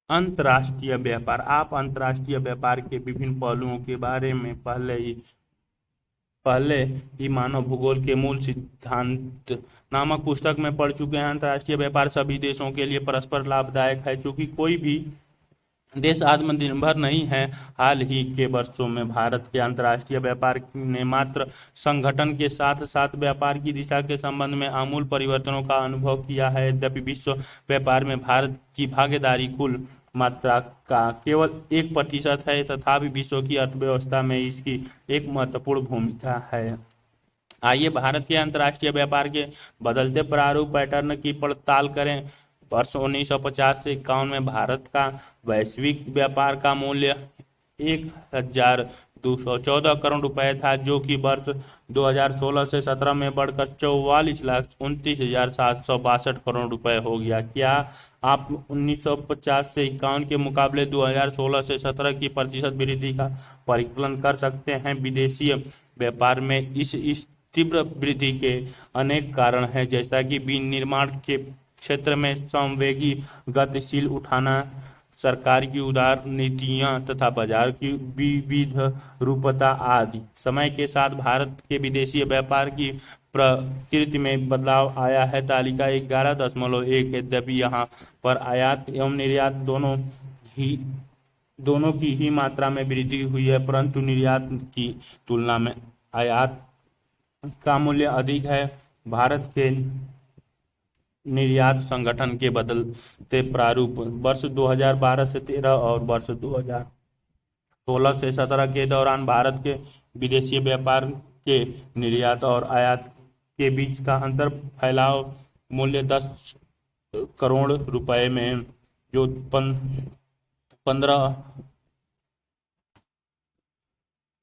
अंतर्राष्ट्रीय व्यापार। आप अंतर्राष्ट्रीय व्यापार के विभिन्न पहलुओं के बारे में पहले ही मानव भूगोल के मूल सिद्धांत नामक पुस्तक में पढ़ चुके हैं। अंतर्राष्ट्रीय व्यापार सभी देशों के लिए परस्पर लाभदायक है, चूंकि कोई भी देश आत्मनिर्भर नहीं है। हाल ही के वर्षों में भारत के अंतर्राष्ट्रीय व्यापार ने मात्र संगठन के साथ साथ व्यापार की दिशा के संबंध में आमूल परिवर्तनों का अनुभव किया है। यद्यपि विश्व व्यापार में भारत की भागीदारी कुल मात्रा का केवल 1% है, तथापि विश्व की अर्थव्यवस्था में इसकी एक महत्वपूर्ण भूमिका है। आइए भारत के अंतर्राष्ट्रीय व्यापार के बदलते प्रारूप पैटर्न की पड़ताल करें। वर्ष 1950 से 51 में भारत का वैश्विक व्यापार का मूल्य 1,214 करोड़ रुपए था, जो कि वर्ष 2016 से 17 में बढ़कर 44,29,762 करोड़ रुपए हो गया। क्या आप 1950 से 51 के मुकाबले 2016 से 17 की प्रतिशत वृद्धि का परिकलन कर सकते हैं? विदेशी व्यापार में इस तीव्र वृद्धि के अनेक कारण हैं, जैसा कि विनिर्माण के क्षेत्र में संवेगी गतिशील उठाना, सरकार की उदार नीतियां तथा बाजार की विविध रूपता आदि। समय के साथ भारत के विदेशी व्यापार की प्रकृति में बदलाव आया है। तालिका 11.1। यद्यपि यहाँ पर आयात एवं निर्यात दोनों की ही मात्रा में वृद्धि हुई है, परंतु निर्यात की तुलना में आयात का मूल्य अधिक है। भारत के निर्यात संगठन के बदलते प्रारूप। वर्ष 2012 से 13 और वर्ष 2016 से 17 के दौरान भारत के विदेशी व्यापार के निर्यात और आयात के बीच का अंतर फैलाव मूल्य 10 करोड़ रुपए में, जो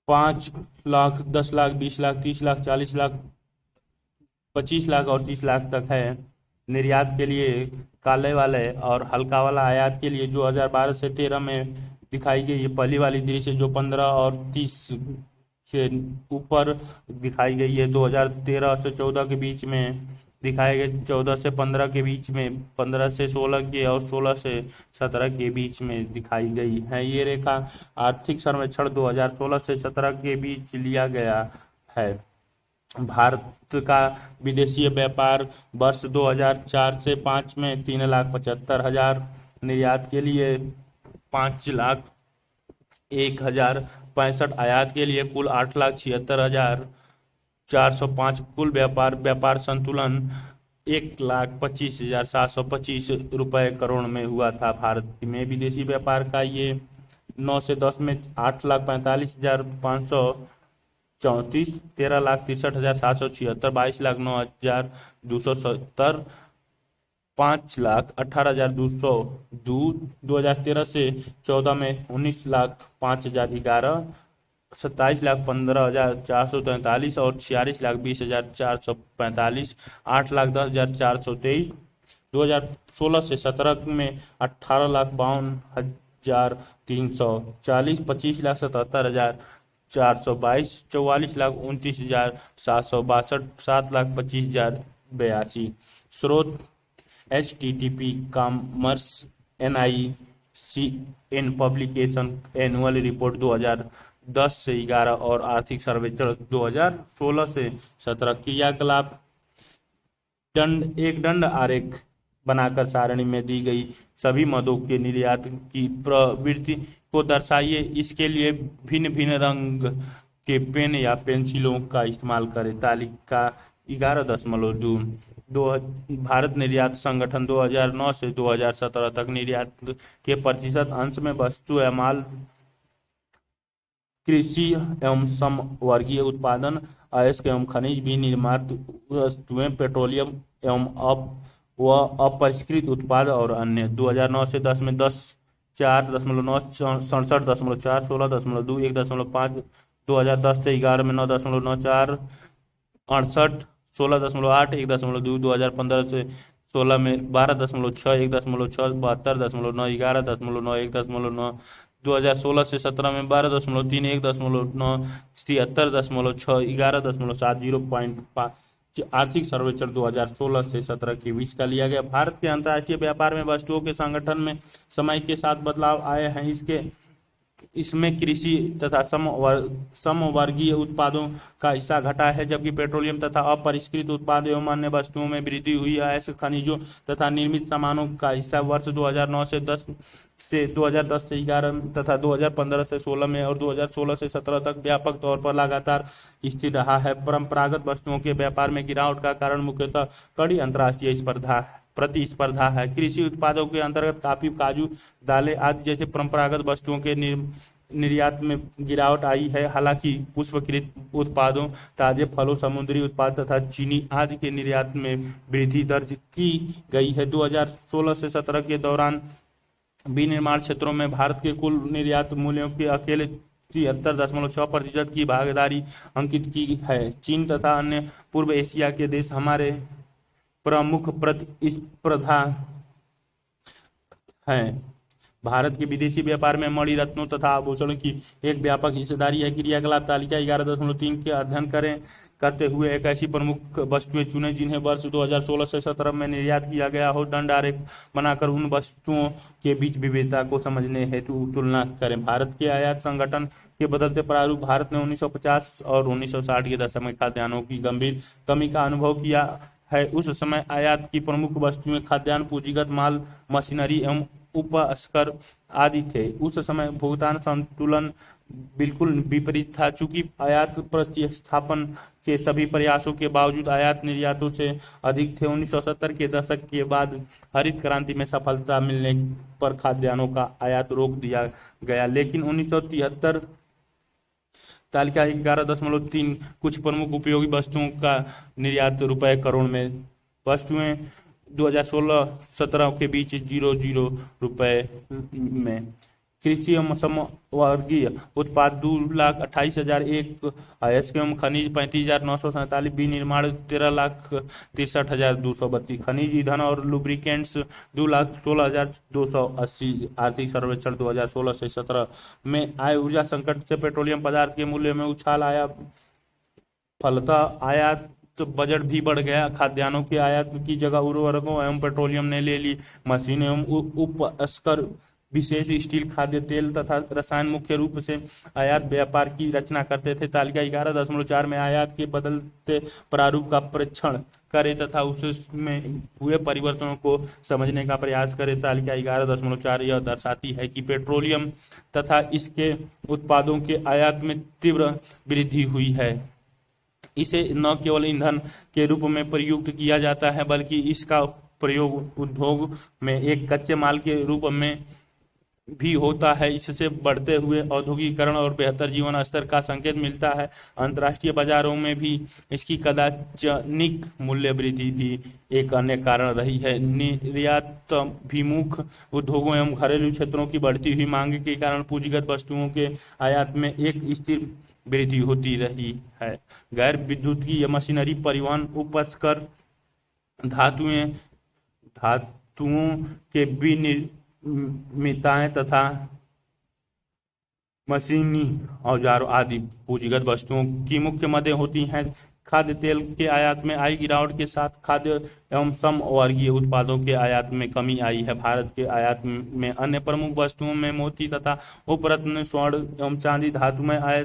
5 लाख, 10 लाख, 20 लाख, 30 लाख, 40 लाख, 25 लाख और 30 लाख तक है। निर्यात के लिए काले वाले और हल्का वाला आयात के लिए 2012 से 13 में दिखाई गई है पहली वाली दृश्य, जो 15 और 30 से ऊपर दिखाई गई है। 2013 से 14 के बीच में दिखाए गए, 14 से 15 के बीच में, 15 से 16 के और 16 से 17 के बीच में दिखाई गई है। ये रेखा आर्थिक सर्वेक्षण 2016 से 17 के बीच लिया गया है। भारत का विदेशी व्यापार वर्ष 2004 से 5 में 3,75,000, निर्यात के लिए 5,01,065, आयात के लिए कुल 8,76,405, कुल व्यापार संतुलन 1,25,725 रुपए करोड़ में हुआ था। भारत में विदेशी व्यापार का ये 9 से 10 में 8,45,534, 13,63,776, 22,09,270, 5,18,202, 2013 से 14 में 19,05,011, 27,15,443 और 46,20,445, 8,10,423, 2016 से 17 में 18,52,340, 25,77,422, 44,29,762, 7,25,082। स्रोत HTTP commerce NICN publication annual report 2010 से 11 और आर्थिक सर्वेक्षण 2016 से 17। क्रियाकलाप एक दंड आरेख बनाकर सारणी में दी गई सभी मदों के निर्यात की प्रवृत्ति को दर्शाइए। इसके लिए भिन्न भिन्न रंग के पेन या पेंसिलों का इस्तेमाल करें। तालिका 11.2। भारत निर्यात संगठन 2009 से 2017 तक निर्यात के प्रतिशत अंश में वस्तु एवं माल, कृषि एवं समवर्गीय उत्पादन, अयस्क एवं खनिज, विनिर्मित वस्तुएं, पेट्रोलियम एवं अपरिष्कृत उत्पाद और अन्य। 2009 से 10 में 4.9, 67.4, 16.2, 1.5, 2010 से 11 में 9.94, 68, 16.8, 1.2, 2015 से 16 में 12.6, 1.6, 72.9, 11.9, 1.9, 2016 से 17 में 12.3, 1.9, 73.6, 11.7, आर्थिक सर्वेक्षण 2016 से 17 के बीच का लिया गया। भारत के अंतर्राष्ट्रीय व्यापार में वस्तुओं के संगठन में समय के साथ बदलाव आए हैं। इसमें कृषि तथा समवर्गीय उत्पादों का हिस्सा घटा है, जबकि पेट्रोलियम तथा अपरिष्कृत उत्पाद एवं अन्य वस्तुओं में वृद्धि हुई है। ऐसे खनिजों तथा निर्मित सामानों का हिस्सा वर्ष 2010 से 11 तथा 2015 से 16 में और 2016 से 17 तक व्यापक तौर पर लगातार स्थिर रहा है। परंपरागत वस्तुओं के व्यापार में गिरावट का कारण मुख्यतः कड़ी अंतर्राष्ट्रीय प्रतिस्पर्धा है। कृषि उत्पादों के अंतर्गत कॉफी, काजू, दालें आदि जैसे परंपरागत वस्तुओं के निर्यात में गिरावट आई है। हालांकि पुष्पकृत उत्पादों, ताजे फलों, समुद्री उत्पाद तथा चीनी आदि के निर्यात में वृद्धि दर्ज की गई है। 2016 से 17 के दौरान विनिर्माण क्षेत्रों में भारत के कुल निर्यात मूल्यों के अकेले 73.6% की भागीदारी अंकित की है। चीन तथा अन्य पूर्व एशिया के देश हमारे प्रमुख प्रतिस्पर्धा हैं। भारत के विदेशी व्यापार में मणि रत्नों तथा आभूषणों की एक व्यापक हिस्सेदारी है। क्रियाकलाप तालिका 11.3 के अध्ययन करते हुए एक ऐसी प्रमुख वस्तुएं चुनें जिन्हें वर्ष 2016 से 17 में निर्यात किया गया हो। दंड आरेख बनाकर उन वस्तुओं के बीच विविधता को समझने हेतु तुलना करें। भारत के आयात संगठन के बदलते प्रारूप। भारत ने 1950 और 1960 के दशक में खाद्यान्नों की गंभीर कमी का अनुभव किया है। उस समय आयात की प्रमुख वस्तुएं खाद्यान्न, पूंजीगत माल, मशीनरी एवं उपस्कर आदि थे। उस समय भुगतान संतुलन बिल्कुल विपरीत था। चूंकि आयात प्रतिस्थापन के सभी प्रयासों के बावजूद आयात निर्यातों से अधिक थे। 1970 के दशक के बाद हरित क्रांति में सफलता मिलने पर खाद्यान्नों का आयात रोक दिया गया, लेकिन 1973 तालिका 11.3 कुछ प्रमुख उपयोगी वस्तुओं का निर्यात रुपए करोड़ में। वस्तुएं 2016-17 के बीच 00 रुपए में। कृषि एवं समवर्गीय उत्पाद 2,28,001, अयस्क एवं खनिज 35,947, विनिर्माण 13,63,232, खनिज, ईंधन और लुब्रिकेंट्स 2,16,280। आर्थिक सर्वेक्षण 2016 से 17 में आए ऊर्जा संकट से पेट्रोलियम पदार्थ के मूल्य में उछाल आया। फलतः आयात बजट भी बढ़ गया। खाद्यान्नों के आयात की जगह उर्वरकों एवं पेट्रोलियम ने ले ली। मशीन एवं उपस्कर, विशेष स्टील, खाद्य तेल तथा रसायन मुख्य रूप से आयात व्यापार की रचना करते थे। तालिका 11.4 में आयात के बदलते प्रारूप का परीक्षण करें तथा उसमें हुए परिवर्तनों को समझने का प्रयास करें। तालिका 11.4 यह दर्शाती है कि पेट्रोलियम तथा इसके उत्पादों के आयात में तीव्र वृद्धि हुई है। इसे न केवल ईंधन के रूप में प्रयुक्त किया जाता है, बल्कि इसका प्रयोग उद्योग में एक कच्चे माल के रूप में भी होता है। इससे बढ़ते हुए औद्योगिकरण और बेहतर जीवन स्तर का संकेत मिलता है। अंतर्राष्ट्रीय बाजारों में भी इसकी कदाचित मूल्य वृद्धि भी एक अन्य कारण रही है। निर्याताभिमुख उद्योगों एवं घरेलू क्षेत्रों की बढ़ती हुई मांग के कारण पूंजीगत वस्तुओं के आयात में एक स्थिर वृद्धि होती रही है। गैर विद्युतीय मशीनरी, परिवहन उपस्कर, धातुओं के विनिर्मिताएं तथा मशीनी औजारों आदि पूंजीगत वस्तुओं की मुख्य मदें होती हैं। खाद्य तेल के आयात में आई गिरावट के साथ खाद्य एवं समवर्गीय उत्पादों के आयात में कमी आई है। भारत के आयात में अन्य प्रमुख वस्तुओं में मोती तथा उपरत्न, स्वर्ण एवं चांदी, धातुमय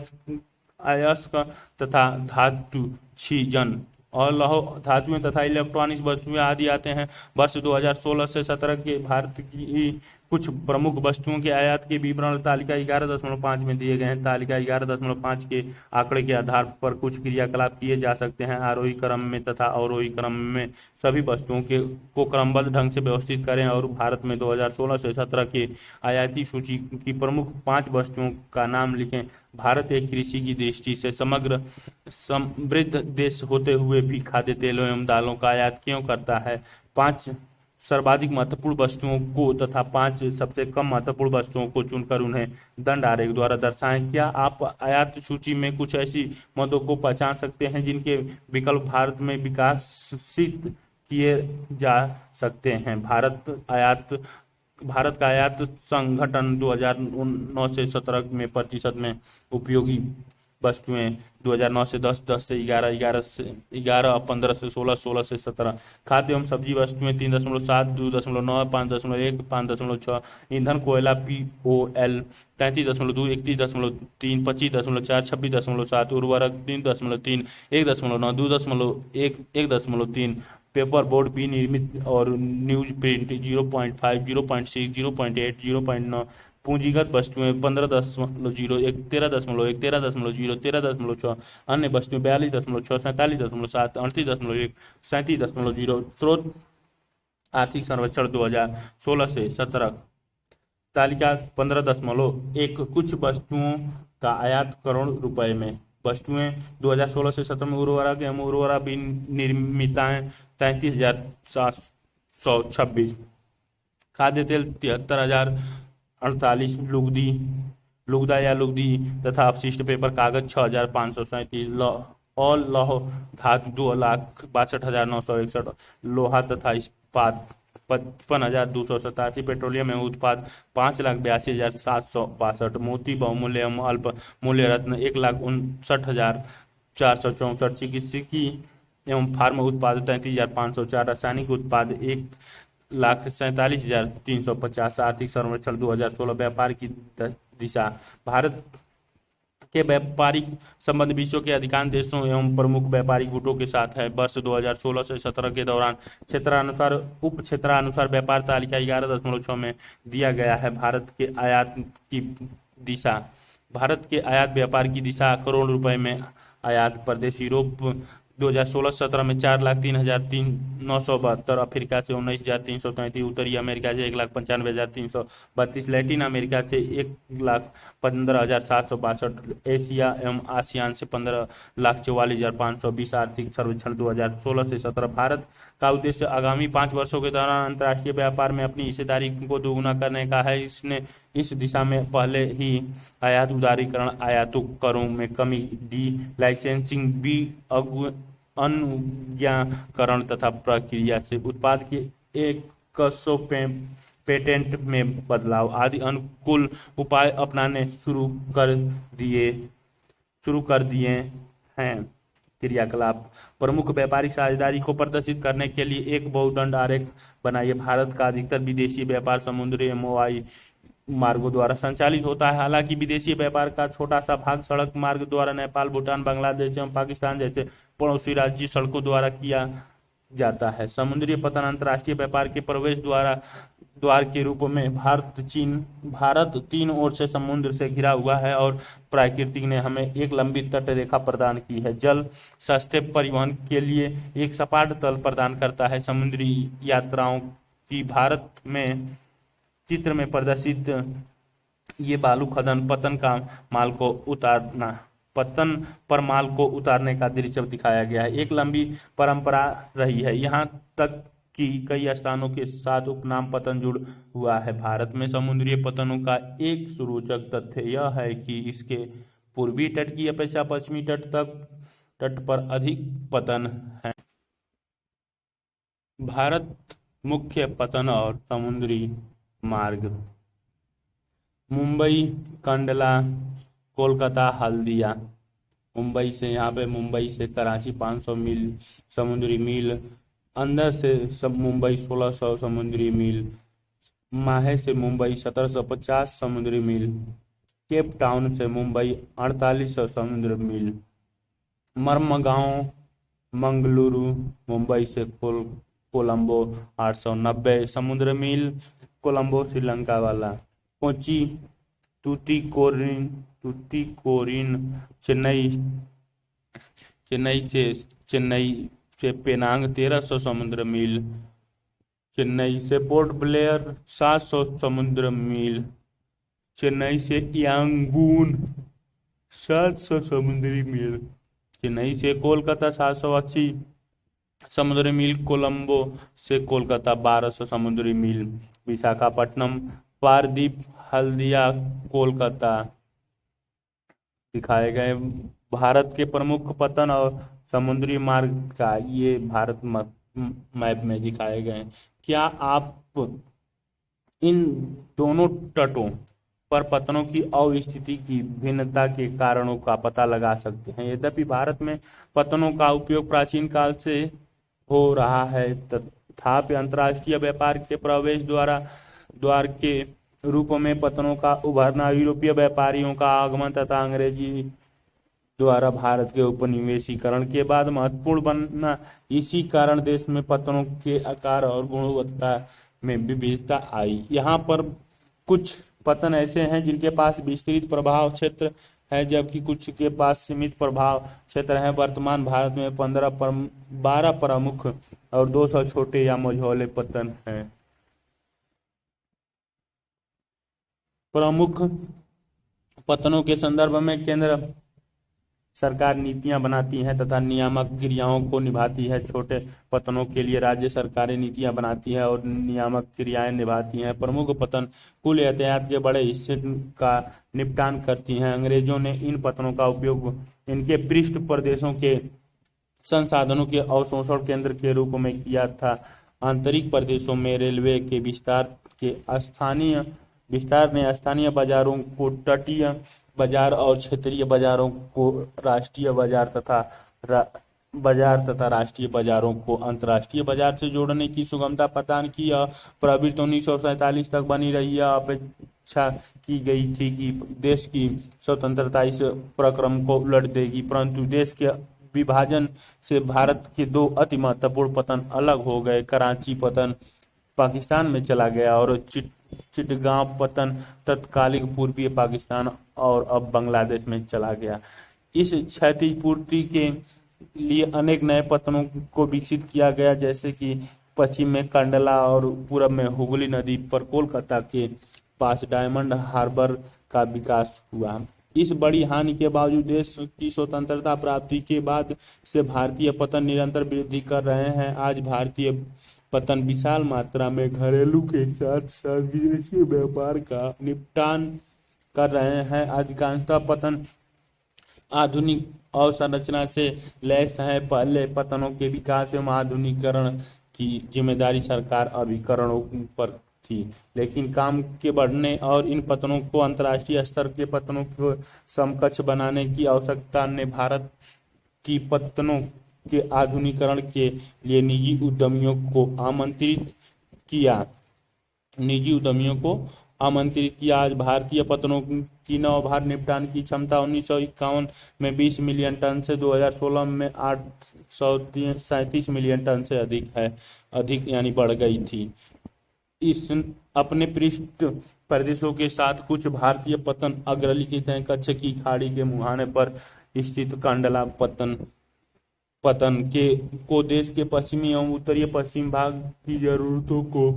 अयस्क तथा धातु छीजन और लौह धातुएं तथा इलेक्ट्रॉनिक्स वस्तुएं आदि आते हैं। वर्ष 2016 से 17 के भारत की कुछ प्रमुख वस्तुओं के आयात के विवरण तालिका 11.5 में दिए गए हैं। तालिका 11.5 के आंकड़े के आधार पर कुछ क्रियाकलाप किए जा सकते हैं। आरोही क्रम में तथा अवरोही क्रम में सभी वस्तुओं को क्रमबद्ध ढंग से व्यवस्थित करें और भारत में 2016 से 17 के आयाती सूची की प्रमुख 5 वस्तुओं का नाम लिखें। भारत एक कृषि की दृष्टि से समग्र समृद्ध देश होते हुए भी खाद्य तेलों एवं दालों का आयात क्यों करता है? 5 सर्वाधिक महत्वपूर्ण वस्तुओं को तथा 5 सबसे कम महत्वपूर्ण वस्तुओं को चुनकर उन्हें दंड आरेख द्वारा दर्शाएं। क्या आप आयात सूची में कुछ ऐसी मदों को पहचान सकते हैं जिनके विकल्प भारत में विकासित किए जा सकते हैं? भारत का आयात संगठन 2009 से 17 में प्रतिशत में उपयोगी वस्तुएं 2009 से 10, 10 से 11, 11 से 11, 15 से 16, 16 से 17। खाद्य एवं सब्जी वस्तुएं 3.7, 2.9, 5.1, 5.6। ईंधन कोयला POL 33.2, 31.3, 25.4, 26.7। उर्वरक 3.3, 1.9, 2.1, 1.3। पेपर बोर्ड विनिर्मित और न्यूज प्रिंट 0.5, 0.6, 0.8, 0.9। पूंजीगत वस्तुएं 15.0, 13.1, 13.0, 13.6। अन्य वस्तुएं 42.6, 47.7, 38.1, 37.0। स्रोत आर्थिक सर्वेक्षण 2016 से 17। तालिका 15.1। कुछ वस्तुओं का आयात करोड़ रुपए में। वस्तुएं 2016 से 17 में उर्वरक एवं उर्वरक विनिर्मिताएं 33,726। खाद्य तेल 73,048। लुगदा या लुगदी तथा अपशिष्ट पेपर कागज 6,537। और लौह धातु 2,62,961। लोहा तथा इस्पात 55,287। पेट्रोलियम एवं उत्पाद 5,82,762। मोती बहुमूल्य एवं अल्प मूल्य रत्न 1,59,464। चिकित्सकीय एवं फार्मा उत्पाद 33,504। रासायनिक उत्पाद 1,47,350। आर्थिक सर्वेक्षण 2016। व्यापार की दिशा। भारत के व्यापारिक संबंध विश्व के अधिकांश देशों एवं प्रमुख व्यापारिक गुटों के साथ है। वर्ष 2016 से 17 के दौरान क्षेत्रानुसार उप क्षेत्रानुसार व्यापार तालिका 11.6 में दिया गया है। भारत के आयात की दिशा। भारत के आयात व्यापार की दिशा करोड़ रुपए में आयात। प्रदेश यूरोप 2016-17 में 4,03,972। अफ्रीका से 19,333। उत्तरी अमेरिका से 1,95,332। लैटिन अमेरिका से 1,15,762। एशिया एवं आसियान से 15,44,520। आर्थिक सर्वेक्षण 2016 से 17। भारत का उद्देश्य आगामी 5 वर्षों के दौरान अंतर्राष्ट्रीय व्यापार में अपनी हिस्सेदारी को दोगुना करने का है। इसने इस दिशा में पहले ही आयात उदारीकरण, आयातों करों में कमी, डी लाइसेंसिंग, अनुज्ञाकरण तथा प्रक्रिया से उत्पाद के 100 पेटेंट में बदलाव आदि अनुकूल उपाय अपनाने शुरू कर दिए हैं। क्रियाकलाप। प्रमुख व्यापारिक साझेदारी को प्रदर्शित करने के लिए एक बहुदंड आरेख बनाइए। भारत का अधिकतर विदेशी व्यापार समुद्री MOI मार्गों द्वारा संचालित होता है। हालांकि विदेशी व्यापार का छोटा सा भाग सड़क मार्ग द्वारा नेपाल, भूटान, बांग्लादेश एवं पाकिस्तान जैसे पड़ोसी राज्य सड़कों द्वारा किया जाता है। समुद्री पतन। अंतर्राष्ट्रीय व्यापार के प्रवेश द्वार के रूप में भारत 3 ओर से समुद्र से घिरा हुआ है और प्रकृति ने हमें एक लंबी तट रेखा प्रदान की है। जल सस्ते परिवहन के लिए एक सपाट तल प्रदान करता है। समुद्री यात्राओं की भारत में चित्र में प्रदर्शित ये बालू खनन पतन पर माल को उतारने का दृश्य दिखाया गया है। एक लंबी परंपरा रही है, यहाँ तक कि कई स्थानों के साथ उपनाम पतन जुड़ हुआ है। भारत में समुद्री पतनों का एक सुरोचक तथ्य यह है कि इसके पूर्वी तट की अपेक्षा पश्चिमी तट पर अधिक पतन है। भारत मुख्य पतन और समुद्री मार्ग। मुंबई, कंडला, कोलकाता, हल्दिया। मुंबई से कराची 500 मील समुद्री मील। अंदर से मुंबई 1600 समुद्री मील। माहे से मुंबई 1750 समुद्री मील। केप टाउन से मुंबई 4800 समुद्री मील। मर्मगांव, मंगलुरु, मुंबई से कोलंबो 890 समुद्र मील। कोलंबो श्रीलंका वाला। कोची, तूतीकोरिन, चेन्नई से पेनांग 1300 समुद्र मील। चेन्नई से पोर्ट ब्लेयर 700 समुद्र मील। चेन्नई से यांगून 700 समुद्री मील। चेन्नई से कोलकाता 780 समुद्री मील। कोलंबो से कोलकाता 1200 समुद्री मील। विशाखापट्टनम, पारदीप, हल्दिया, कोलकाता दिखाए गए। भारत के प्रमुख पतन और समुद्री मार्ग का ये भारत मैप में दिखाए गए। क्या आप इन दोनों तटों पर पतनों की अवस्थिति की भिन्नता के कारणों का पता लगा सकते हैं। यद्यपि भारत में पतनों का उपयोग प्राचीन काल से हो रहा है, तथापि अंतर्राष्ट्रीय व्यापार के प्रवेश द्वार के रूप में पतनों का उभरना, यूरोपीय व्यापारियों का आगमन तथा अंग्रेजी द्वारा भारत के उपनिवेशीकरण के बाद महत्वपूर्ण बनना, इसी कारण देश में पतनों के आकार और गुणवत्ता में विविधता आई। यहाँ पर कुछ पतन ऐसे हैं जिनके पास विस्तृत प्रभाव क्षेत्र है, जबकि कुछ के पास सीमित प्रभाव क्षेत्र है। वर्तमान भारत में 12 प्रमुख और 200 छोटे या मझौले पतन हैं। प्रमुख पतनों के संदर्भ में केंद्र सरकार नीतियां बनाती है तथा नियामक क्रियाओं को निभाती है। छोटे पतनों के लिए राज्य सरकारें नीतियां बनाती है और नियामक क्रियाएं निभाती हैं। प्रमुख पतन कुल यातायात के बड़े हिस्से का निपटान करती हैं। अंग्रेजों ने इन पतनों का उपयोग इनके पृष्ठ प्रदेशों के संसाधनों के अवशोषण केंद्र के रूप में किया था। आंतरिक प्रदेशों में रेलवे के विस्तार ने स्थानीय बाजारों को तटीय बाजार और क्षेत्रीय बाजारों को राष्ट्रीय बाजार तथा राष्ट्रीय बाजारों को अंतर्राष्ट्रीय बाजार से जोड़ने की सुगमता प्रदान की। यह प्रवृत्ति 1947 तक बनी रही। यह अपेक्षा की गई थी कि देश की स्वतंत्रता इस प्रक्रम को उलट देगी, परंतु देश के विभाजन से भारत के दो अति महत्वपूर्ण पतन अलग हो गए। कराची पतन पाकिस्तान में चला गया और चिटगांव पतन तत्कालिक पूर्वी पाकिस्तान और अब बांग्लादेश में चला गया। इस क्षतिपूर्ति के लिए अनेक नए पतनों को विकसित किया गया, जैसे कि पश्चिम में कंडला और पूर्व में हुगली नदी पर कोलकाता के पास डायमंड हार्बर का विकास हुआ। इस बड़ी हानि के बावजूद देश की स्वतंत्रता प्राप्ति के बाद से भारतीय पतन निरंतर वृद्धि कर रहे हैं। आज भारतीय पतन विशाल मात्रा में घरेलू के साथ साथ विदेशी व्यापार का निपटान कर रहे हैं। अधिकांशतः पतन आधुनिक अवसंरचना से लैस है। पहले पतनों के विकास एवं आधुनिकीकरण की जिम्मेदारी सरकार और अभिकरणों पर थी, लेकिन काम के बढ़ने और इन पतनों को अंतर्राष्ट्रीय स्तर के पतनों को समकक्ष बनाने की आवश्यकता ने भारत की पतनों के आधुनिकीकरण के लिए निजी उद्यमियों को आमंत्रित किया। आज भारतीय पतनों की नौभार निपटान की क्षमता 1951 में 20 मिलियन टन से 2016 में 837 मिलियन टन से अधिक यानी बढ़ गई थी। इस अपने पृष्ठ प्रदेशों के साथ कुछ भारतीय पतन अग्रलिखित हैं। कच्छ की खाड़ी के मुहाने पर स्थित कंडला पतन को देश के पश्चिमी एवं उत्तरी पश्चिम भाग की जरूरतों को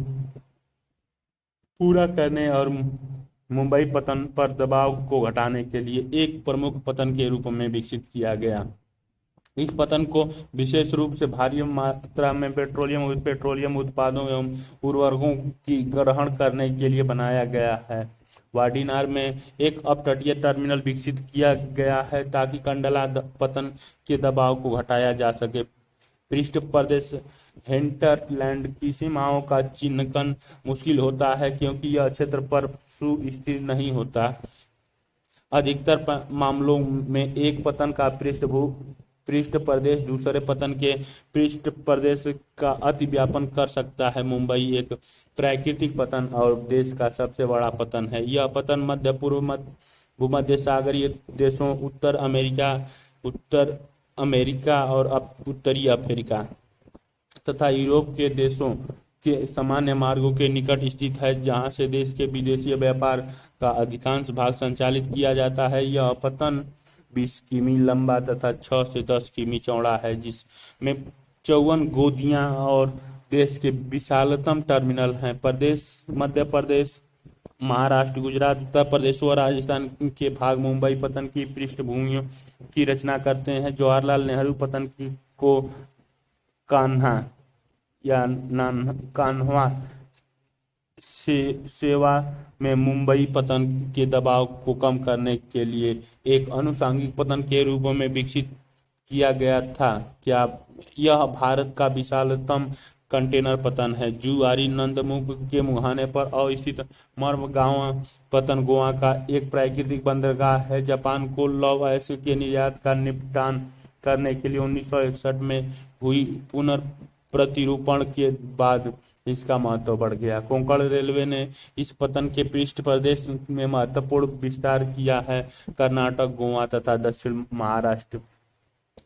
पूरा करने और मुंबई पतन पर दबाव को घटाने के लिए एक प्रमुख पतन के रूप में विकसित किया गया। इस पतन को विशेष रूप से भारी मात्रा में पेट्रोलियम उत्पादों एवं उर्वरकों की ग्रहण करने के लिए बनाया गया है। वाडिनार में एक अपतटीय टर्मिनल विकसित किया गया है ताकि कंडला पतन के दबाव को घटाया जा सके। पृष्ठ प्रदेश हिंटरलैंड की सीमाओं का चिन्हांकन मुश्किल होता है क्योंकि यह क्षेत्र पर सुस्थिर नहीं होता। अधिकतर मामलों में एक पतन का पृष्ठ प्रदेश दूसरे पतन के पृष्ठ प्रदेश का अतिव्यापन कर सकता है। मुंबई एक प्राकृतिक पतन और देश का सबसे बड़ा पतन है। यह पतन मध्य पूर्व भूमध्य सागरीय देशों, उत्तर अमेरिका और उत्तरी अफ्रीका तथा यूरोप के देशों के सामान्य मार्गों के निकट स्थित है, जहां से देश के विदेशी व्यापार का अधिकांश भाग संचालित किया जाता है। यह पतन 20 किमी लंबा तथा 6 से 10 किमी चौड़ा है, जिसमें 54 गोदियां और देश के विशालतम टर्मिनल हैं। मध्य प्रदेश, महाराष्ट्र, गुजरात, उत्तर प्रदेश और राजस्थान के भाग मुंबई पतन की पृष्ठभूमियों की रचना करते हैं। जवाहरलाल नेहरू पतन को कान्हा सेवा में मुंबई पतन के दबाव को कम करने के लिए एक अनुषंगिक पतन के रूप में विकसित किया गया था। क्या यह भारत का विशालतम कंटेनर पतन है। जुआरी नंदमुख के मुहाने पर अवस्थित मर्मगांव पतन गोवा का एक प्राकृतिक बंदरगाह है। जापान को लौह अयस्क के निर्यात का निपटान करने के लिए 1961 में हुई पुनर्प्रतिरूपण के बाद इसका महत्व बढ़ गया। कोंकण रेलवे ने इस पतन के पृष्ठ प्रदेश में महत्वपूर्ण विस्तार किया है। कर्नाटक, गोवा तथा दक्षिण महाराष्ट्र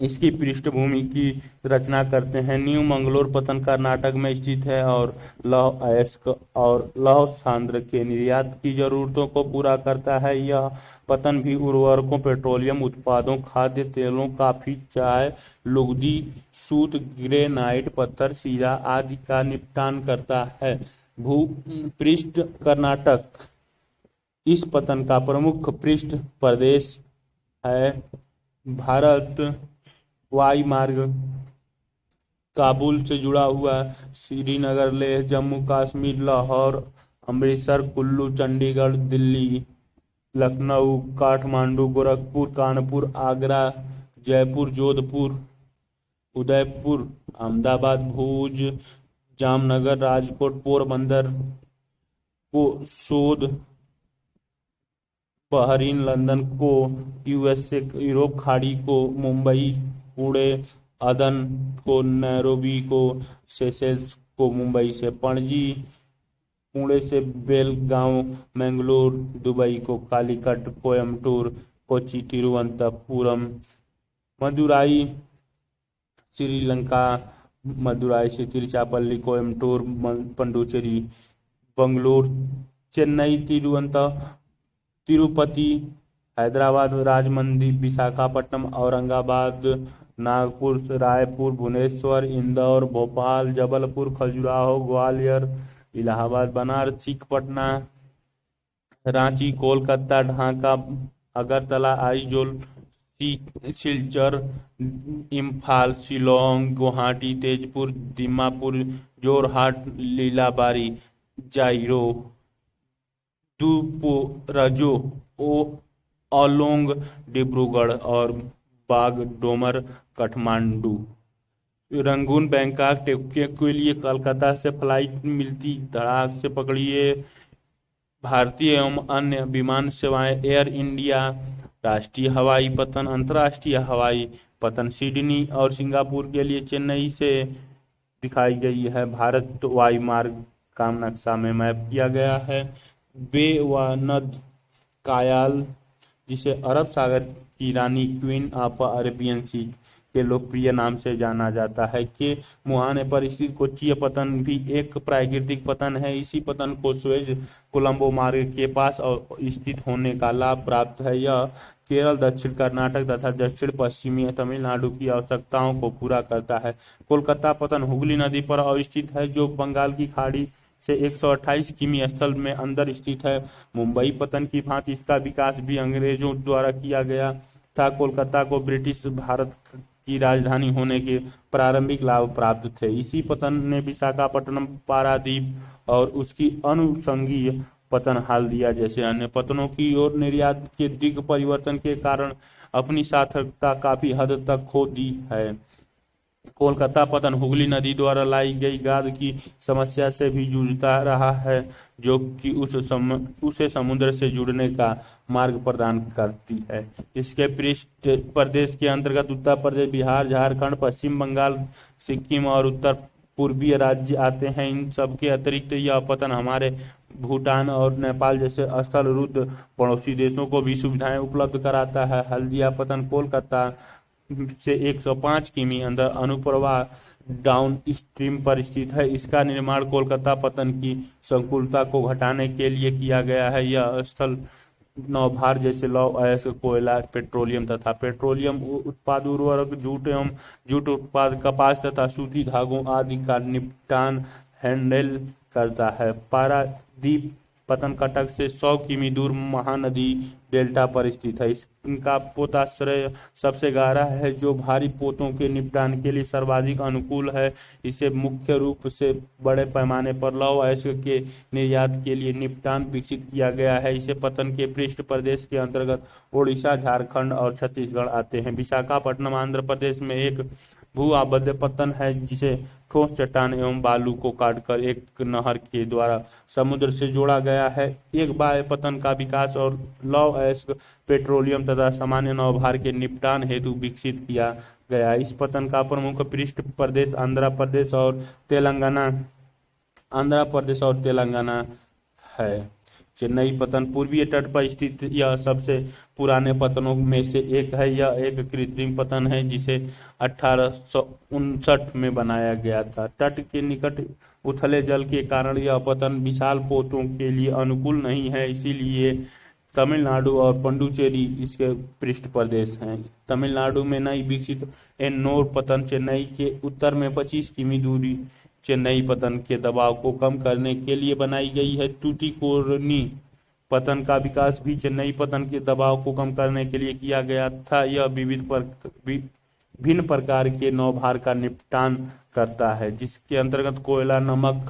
इसकी पृष्ठभूमि की रचना करते हैं। न्यू मंगलोर पतन कर्नाटक में स्थित है और लौह अयस्क और लौह सांद्र के निर्यात की जरूरतों को पूरा करता है। यह पतन भी उर्वरकों, पेट्रोलियम उत्पादों, खाद्य तेलों, कॉफी, चाय, लुगदी, सूत, ग्रेनाइट, पत्थर, शीरा आदि का निपटान करता है। भू पृष्ठ कर्नाटक इस पतन का प्रमुख पृष्ठ प्रदेश है। भारत वायु मार्ग काबुल से जुड़ा हुआ श्रीनगर, लेह, जम्मू कश्मीर, लाहौर, अमृतसर, कुल्लू, चंडीगढ़, दिल्ली, लखनऊ, काठमांडू, गोरखपुर, कानपुर, आगरा, जयपुर, जोधपुर, उदयपुर, अहमदाबाद, भुज, जामनगर, राजकोट, पोरबंदर को शोध, बहरीन, लंदन को यूएसए, यूरोप खाड़ी को मुंबई, पुणे, अदन को नैरोबी को सेशेल्स को मुंबई से पणजी, पुणे से बेलगांव, मैंगलोर, दुबई को कालीकट, कोयम्बटूर, कोच्चि, तिरुवनंतपुरम, मदुराई, श्रीलंका, मदुराई से तिरुचिरापल्ली, कोयम्बटूर, पंडुचेरी, बंगलुरु, चेन्नई, तिरुपति, हैदराबाद, राजमंड्री, विशाखापट्टनम, औरंगाबाद, नागपुर, रायपुर, भुवनेश्वर, इंदौर, भोपाल, जबलपुर, खजुराहो, ग्वालियर, इलाहाबाद, बनारस, पटना, रांची, कोलकाता, ढाका, अगरतला, आइजोल, सिलचर, इम्फाल, शिलोंग, गुवाहाटी, तेजपुर, दीमापुर, जोरहाट, लीलाबारी, जाइरो, दुपोराजो, ओलोंग, डिब्रूगढ़ और बागडोमर, काठमांडू, रंगून, बैंकॉक, टोक्यो के लिए कोलकाता से फ्लाइट मिलती धड़ाक से पकड़िए। भारतीय एवं अन्य विमान सेवाएं एयर इंडिया, राष्ट्रीय हवाई पतन, अंतर्राष्ट्रीय हवाई पतन सिडनी और सिंगापुर के लिए चेन्नई से दिखाई गई है। भारत वायु मार्ग का नक्शा में मैप किया गया है। बे व नद कायाल, जिसे अरब सागर की रानी, क्वीन ऑफ अरेबियन सी के लोकप्रिय नाम से जाना जाता है, के मुहाने पर स्थित कोच्चि पतन भी एक प्राकृतिक पतन है। इसी पतन को सुएज कोलंबो मार्ग के पास स्थित होने का लाभ प्राप्त है। यह केरल, दक्षिण कर्नाटक तथा दक्षिण पश्चिमी तमिलनाडु की आवश्यकताओं को पूरा करता है। कोलकाता पतन हुगली नदी पर अवस्थित है, जो बंगाल की खाड़ी से 128 किमी स्थल में अंदर स्थित है। मुंबई पतन की भांति इसका विकास भी अंग्रेजों द्वारा किया गया था। कोलकाता को ब्रिटिश भारत की राजधानी होने के प्रारंभिक लाभ प्राप्त थे। इसी पतन ने विशाखापट्टनम, पारादीप और उसकी अनुषंगीय पतन हाल दिया जैसे अन्य पतनों की ओर निर्यात के दिग परिवर्तन के कारण अपनी सार्थकता काफी हद तक खो दी है। कोलकाता पतन हुगली नदी द्वारा लाई गई गाद की समस्या से भी जूझता रहा है, जो कि उसे समुद्र से जुड़ने का मार्ग प्रदान करती है। इसके पृष्ठ प्रदेश के अंतर्गत उत्तर प्रदेश, बिहार, झारखंड, पश्चिम बंगाल, सिक्किम और उत्तर पूर्वीय राज्य आते हैं। इन सब के अतिरिक्त यह पतन हमारे भूटान और नेपाल जैसे स्थल रुद्ध पड़ोसी देशों को भी सुविधाएं उपलब्ध कराता है। हल्दिया पतन कोलकाता से 105 किमी अंदर अनुप्रवाह डाउन स्ट्रीम पर स्थित है। इसका निर्माण कोलकाता पतन की संकुलता को घटाने के लिए किया गया है। यह स्थल नौभार जैसे लौह अयस्क, कोयला, पेट्रोलियम तथा पेट्रोलियम उत्पाद, उर्वरक, जूट एवं जूट उत्पाद, कपास तथा सूती धागों आदि का निपटान हैंडल करता है। पारादीप पतन कटक से 100 किमी दूर महानदी डेल्टा पर स्थित है। इसका पोताश्रय सबसे गहरा है, जो भारी पोतों के निपटान के लिए सर्वाधिक अनुकूल है। इसे मुख्य रूप से बड़े पैमाने पर लौह अयस्क के निर्यात के लिए निपटान विकसित किया गया है। इसे पतन के पृष्ठ प्रदेश के अंतर्गत ओडिशा, झारखंड और छत्तीसगढ़ आते हैं। विशाखापट्टनम आंध्र प्रदेश में एक भू आबद्ध पतन है, जिसे ठोस चट्टान एवं बालू को काटकर एक नहर के द्वारा समुद्र से जोड़ा गया है। एक बाह्य पतन का विकास और लौह अयस्क, पेट्रोलियम तथा सामान्य नौभार के निपटान हेतु विकसित किया गया। इस पतन का प्रमुख पृष्ठ प्रदेश आंध्र प्रदेश और तेलंगाना है। चेन्नई पतन पूर्वीय तट पर स्थित यह सबसे पुराने पतनों में से एक है। यह एक कृत्रिम पतन है जिसे 1859 में बनाया गया था। तट के निकट उथले जल के कारण यह पतन विशाल पोतों के लिए अनुकूल नहीं है, इसीलिए तमिलनाडु और पुडुचेरी इसके पृष्ठ प्रदेश हैं। तमिलनाडु में नई विकसित एन्नोर पतन चेन्नई के उत्तर में 25 किमी दूरी चेन्नई पतन के दबाव को कम करने के लिए बनाई गई है। टूटीकोरिन पतन का विकास भी चेन्नई पतन के दबाव को कम करने के लिए किया गया था। यह भिन्न प्रकार के नौभार का निपटान करता है, जिसके अंतर्गत कोयला, नमक,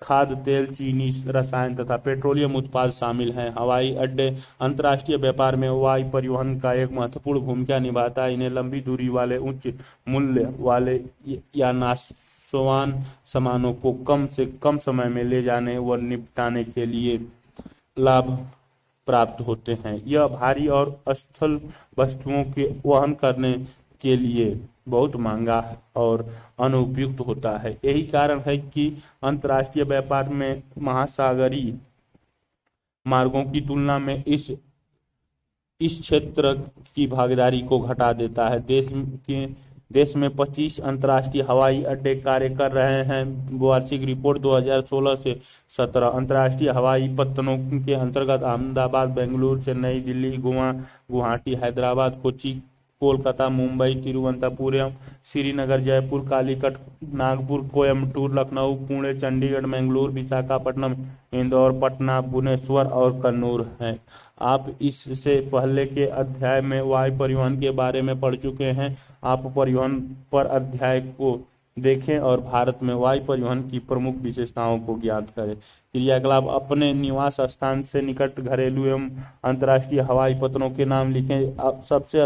खाद्य तेल, चीनी, रसायन तथा पेट्रोलियम उत्पाद शामिल हैं। हवाई अड्डे अंतर्राष्ट्रीय व्यापार में वायु परिवहन का एक महत्वपूर्ण भूमिका निभाता है। इन्हें लंबी दूरी वाले उच्च मूल्य वाले या नाशवान सामानों को कम से कम समय में ले जाने व निपटाने के लिए लाभ प्राप्त होते हैं। यह भारी और स्थल वस्तुओं के वहन करने के लिए बहुत महंगा और अनुपयुक्त होता है। यही कारण है कि अंतर्राष्ट्रीय व्यापार में महासागरीय मार्गों की तुलना में इस क्षेत्र की भागीदारी को घटा देता है। देश में 25 अंतर्राष्ट्रीय हवाई अड्डे कार्य कर रहे हैं। वार्षिक रिपोर्ट 2016 से 17 अंतर्राष्ट्रीय हवाई पत्तनों के अंतर्गत अहमदाबाद, बेंगलुरु, चेन्नई, दिल्ली, गोवा, गुवाहाटी, हैदराबाद, कोच्चि, कोलकाता, मुंबई, तिरुवनंतपुरम, श्रीनगर, जयपुर, कालीकट, नागपुर, कोयम्बटूर, लखनऊ, पुणे, चंडीगढ़, मंगलुरु, विशाखापट्टनम, इंदौर, पटना, भुवनेश्वर और कन्नूर हैं। आप इससे पहले के अध्याय में वायु परिवहन के बारे में पढ़ चुके हैं। आप परिवहन पर अध्याय को देखें और भारत में वायु परिवहन की प्रमुख विशेषताओं को ज्ञात करें। क्रियाकलाप: अपने निवास स्थान से निकट घरेलू एवं अंतर्राष्ट्रीय हवाई पत्तनों के नाम लिखें। सबसे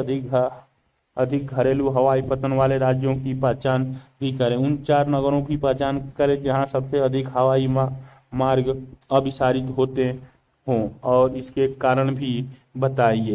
अधिक घरेलू हवाई पतन वाले राज्यों की पहचान भी करें। उन 4 नगरों की पहचान करें जहां सबसे अधिक हवाई मार्ग अभिसारित होते हों और इसके कारण भी बताइए।